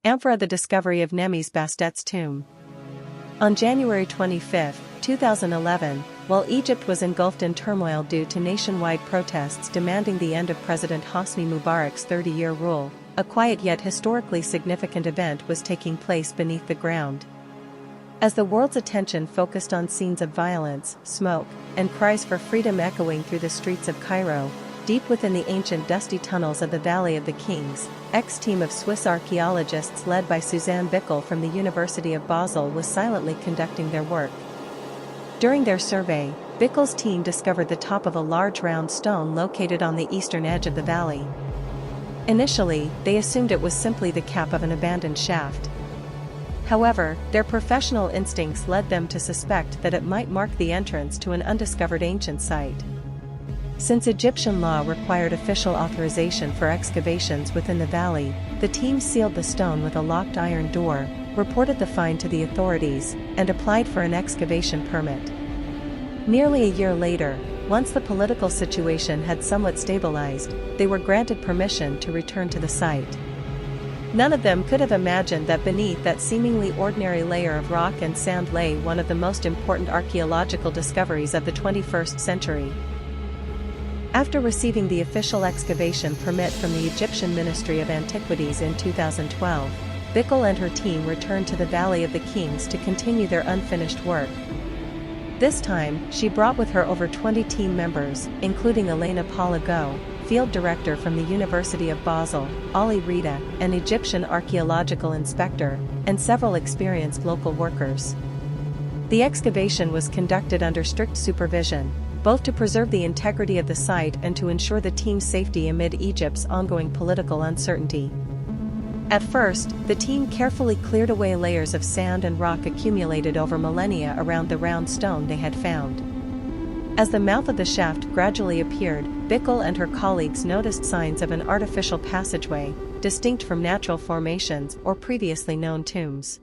Amphora, the discovery of Nemes Bastet's tomb. On January 25, 2011, while Egypt was engulfed in turmoil due to nationwide protests demanding the end of President Hosni Mubarak's 30-year rule, a quiet yet historically significant event was taking place beneath the ground. As the world's attention focused on scenes of violence, smoke, and cries for freedom echoing through the streets of Cairo, deep within the ancient dusty tunnels of the Valley of the Kings, X-team of Swiss archaeologists led by Suzanne Bickel from the University of Basel was silently conducting their work. During their survey, Bickel's team discovered the top of a large round stone located on the eastern edge of the valley. Initially, they assumed it was simply the cap of an abandoned shaft. However, their professional instincts led them to suspect that it might mark the entrance to an undiscovered ancient site. Since Egyptian law required official authorization for excavations within the valley, the team sealed the stone with a locked iron door, reported the find to the authorities, and applied for an excavation permit. Nearly a year later, once the political situation had somewhat stabilized, they were granted permission to return to the site. None of them could have imagined that beneath that seemingly ordinary layer of rock and sand lay one of the most important archaeological discoveries of the 21st century. After receiving the official excavation permit from the Egyptian Ministry of Antiquities in 2012, Bickel and her team returned to the Valley of the Kings to continue their unfinished work. This time, she brought with her over 20 team members, including Elena Palago, field director from the University of Basel, Ali Rita, an Egyptian archaeological inspector, and several experienced local workers. The excavation was conducted under strict supervision, both to preserve the integrity of the site and to ensure the team's safety amid Egypt's ongoing political uncertainty. At first, the team carefully cleared away layers of sand and rock accumulated over millennia around the round stone they had found. As the mouth of the shaft gradually appeared, Bickel and her colleagues noticed signs of an artificial passageway, distinct from natural formations or previously known tombs.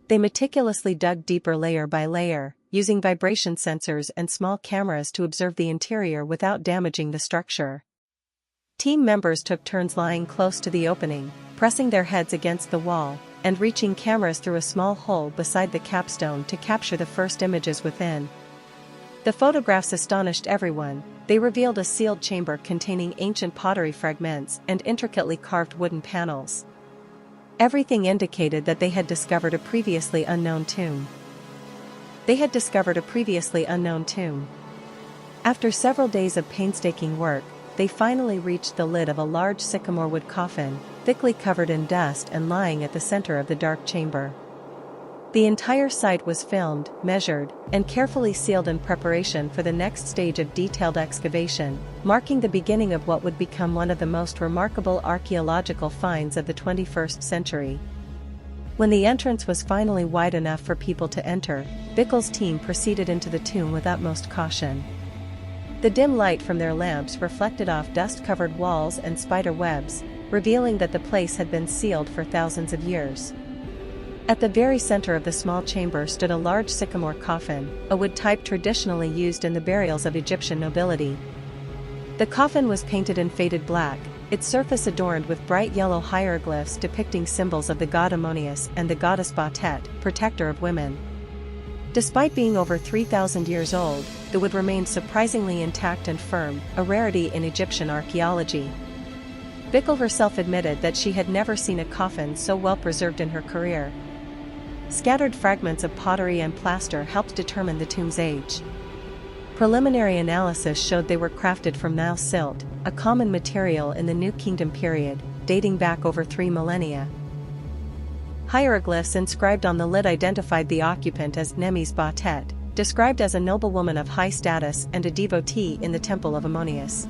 They meticulously dug deeper layer by layer, using vibration sensors and small cameras to observe the interior without damaging the structure. Team members took turns lying close to the opening, pressing their heads against the wall, and reaching cameras through a small hole beside the capstone to capture the first images within. The photographs astonished everyone. They revealed a sealed chamber containing ancient pottery fragments and intricately carved wooden panels. Everything indicated that they had discovered a previously unknown tomb. After several days of painstaking work, they finally reached the lid of a large sycamore wood coffin, thickly covered in dust and lying at the center of the dark chamber. The entire site was filmed, measured, and carefully sealed in preparation for the next stage of detailed excavation, marking the beginning of what would become one of the most remarkable archaeological finds of the 21st century. When the entrance was finally wide enough for people to enter, Bickel's team proceeded into the tomb with utmost caution. The dim light from their lamps reflected off dust-covered walls and spider webs, revealing that the place had been sealed for thousands of years. At the very center of the small chamber stood a large sycamore coffin, a wood type traditionally used in the burials of Egyptian nobility. The coffin was painted in faded black, its surface adorned with bright yellow hieroglyphs depicting symbols of the god Ammonius and the goddess Batet, protector of women. Despite being over 3,000 years old, the wood remained surprisingly intact and firm, a rarity in Egyptian archaeology. Bickel herself admitted that she had never seen a coffin so well preserved in her career. Scattered fragments of pottery and plaster helped determine the tomb's age. Preliminary analysis showed they were crafted from Nile silt, a common material in the New Kingdom period, dating back over 3 millennia. Hieroglyphs inscribed on the lid identified the occupant as Nemes Batet, described as a noblewoman of high status and a devotee in the temple of Ammonius.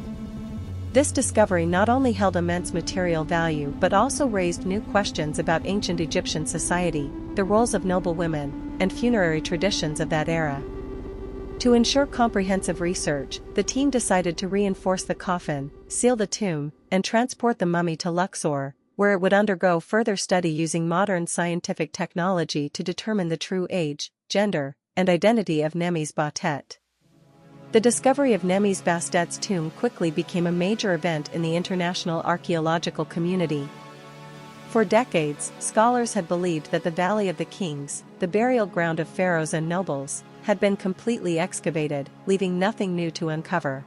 This discovery not only held immense material value but also raised new questions about ancient Egyptian society, the roles of noble women, and funerary traditions of that era. To ensure comprehensive research, the team decided to reinforce the coffin, seal the tomb, and transport the mummy to Luxor, where it would undergo further study using modern scientific technology to determine the true age, gender, and identity of Nemes Batet. The discovery of Nemes Bastet's tomb quickly became a major event in the international archaeological community. For decades, scholars had believed that the Valley of the Kings, the burial ground of pharaohs and nobles, had been completely excavated, leaving nothing new to uncover.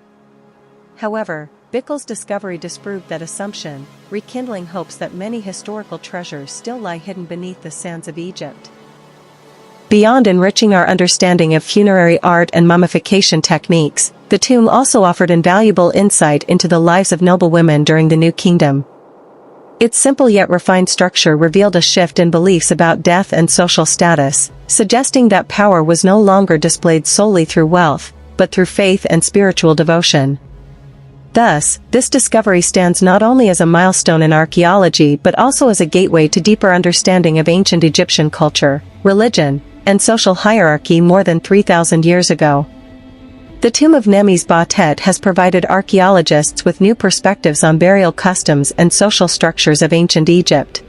However, Bickle's discovery disproved that assumption, rekindling hopes that many historical treasures still lie hidden beneath the sands of Egypt. Beyond enriching our understanding of funerary art and mummification techniques, the tomb also offered invaluable insight into the lives of noble women during the New Kingdom. Its simple yet refined structure revealed a shift in beliefs about death and social status, suggesting that power was no longer displayed solely through wealth, but through faith and spiritual devotion. Thus, this discovery stands not only as a milestone in archaeology but also as a gateway to deeper understanding of ancient Egyptian culture, religion, and social hierarchy more than 3,000 years ago. The tomb of Nemes-Ba-Tet has provided archaeologists with new perspectives on burial customs and social structures of ancient Egypt.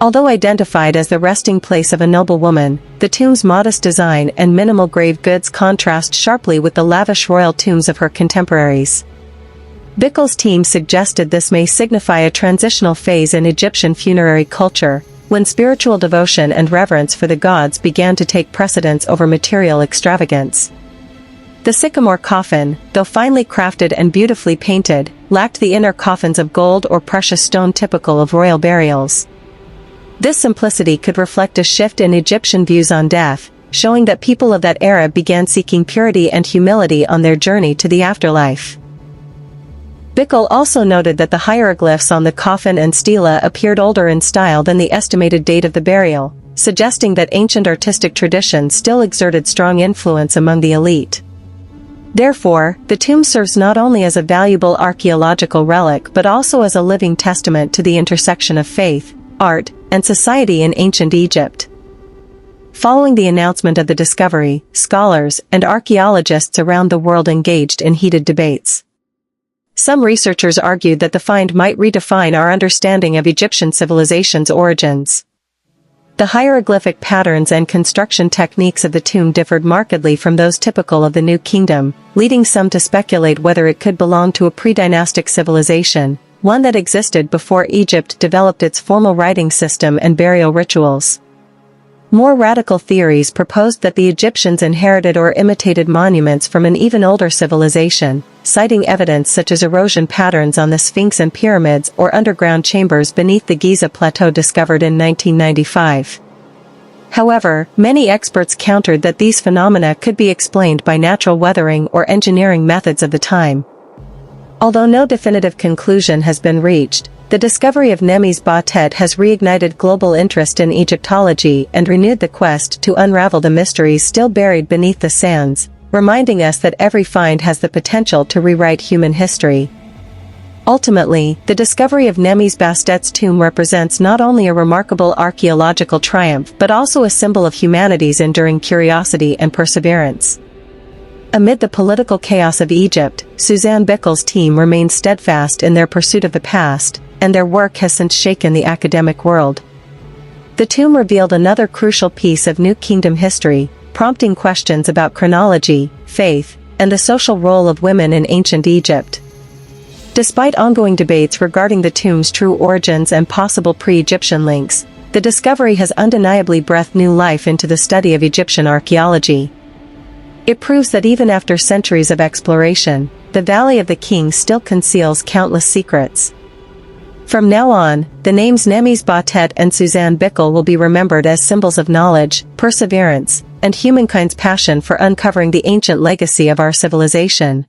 Although identified as the resting place of a noble woman, the tomb's modest design and minimal grave goods contrast sharply with the lavish royal tombs of her contemporaries. Bickle's team suggested this may signify a transitional phase in Egyptian funerary culture, when spiritual devotion and reverence for the gods began to take precedence over material extravagance. The sycamore coffin, though finely crafted and beautifully painted, lacked the inner coffins of gold or precious stone typical of royal burials. This simplicity could reflect a shift in Egyptian views on death, showing that people of that era began seeking purity and humility on their journey to the afterlife. Bickle also noted that the hieroglyphs on the coffin and stela appeared older in style than the estimated date of the burial, suggesting that ancient artistic tradition still exerted strong influence among the elite. Therefore, the tomb serves not only as a valuable archaeological relic but also as a living testament to the intersection of faith, art, and society in ancient Egypt. Following the announcement of the discovery, scholars and archaeologists around the world engaged in heated debates. Some researchers argued that the find might redefine our understanding of Egyptian civilization's origins. The hieroglyphic patterns and construction techniques of the tomb differed markedly from those typical of the New Kingdom, leading some to speculate whether it could belong to a pre-dynastic civilization, one that existed before Egypt developed its formal writing system and burial rituals. More radical theories proposed that the Egyptians inherited or imitated monuments from an even older civilization, citing evidence such as erosion patterns on the Sphinx and pyramids or underground chambers beneath the Giza Plateau discovered in 1995. However, many experts countered that these phenomena could be explained by natural weathering or engineering methods of the time. Although no definitive conclusion has been reached, the discovery of Nemes-Ba-Tet has reignited global interest in Egyptology and renewed the quest to unravel the mysteries still buried beneath the sands, reminding us that every find has the potential to rewrite human history. Ultimately, the discovery of Nemes-Ba-Tet's tomb represents not only a remarkable archaeological triumph but also a symbol of humanity's enduring curiosity and perseverance. Amid the political chaos of Egypt, Suzanne Bickle's team remains steadfast in their pursuit of the past, and their work has since shaken the academic world. The tomb revealed another crucial piece of New Kingdom history, prompting questions about chronology, faith, and the social role of women in ancient Egypt. Despite ongoing debates regarding the tomb's true origins and possible pre-Egyptian links, the discovery has undeniably breathed new life into the study of Egyptian archaeology. It proves that even after centuries of exploration, the Valley of the Kings still conceals countless secrets. From now on, the names Nemes-Ba-Tet and Suzanne Bickle will be remembered as symbols of knowledge, perseverance, and humankind's passion for uncovering the ancient legacy of our civilization.